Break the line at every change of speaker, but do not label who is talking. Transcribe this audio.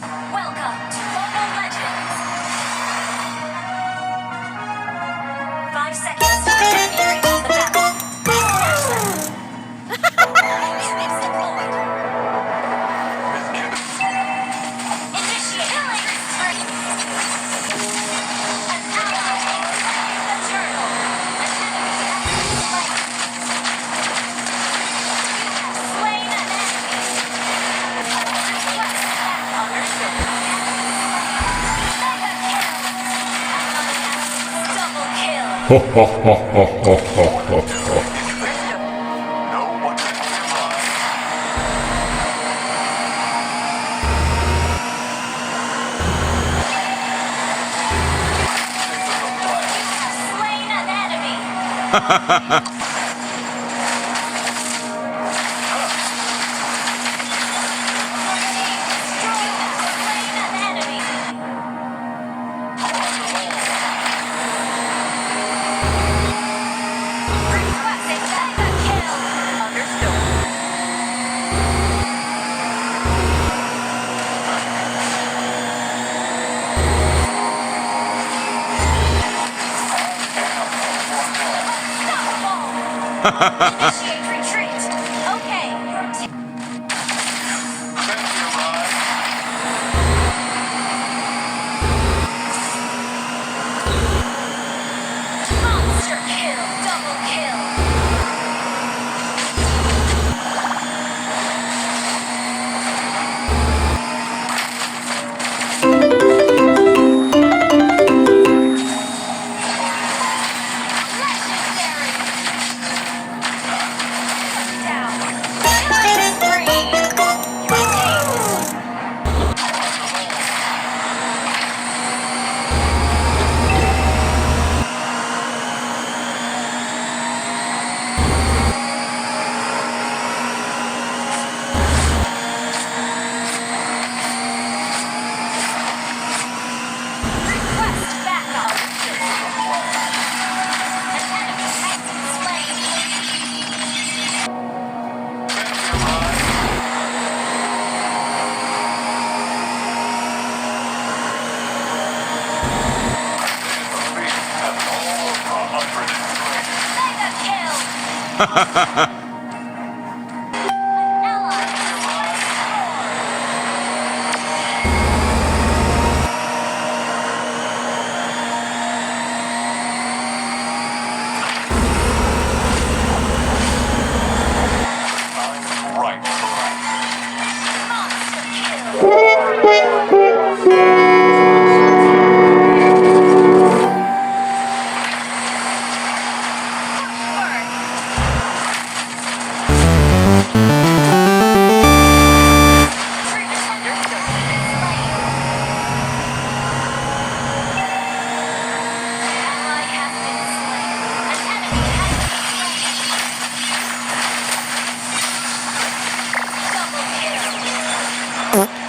Welcome to Mobile Legends. 5 seconds to enemy reaches the battle. Smash them. Units deployed. Initiate killing spree. An ally has the journal. An enemy has been slain. You have slain an enemy. Request back. Understood. Mega kill. Double kill.
Ho ho ho ho ho ho ho ho.
No one can survive.
Slain an enemy. Slain an enemy. Requesting mega kill. Understood. Unstoppable. Initiate retreat. Okay, your team.
Send your ride.
Monster kill. Double kill. Legendary. Down. Killing spree. Your team. Request backup. An enemy has been slain.
Send your ride. Enemy has all of 103.
Mega kill. Ally
I'm right.
monster kill. Treatment understood. Slain. Ally has been slain. An enemy has been slain. Double kill.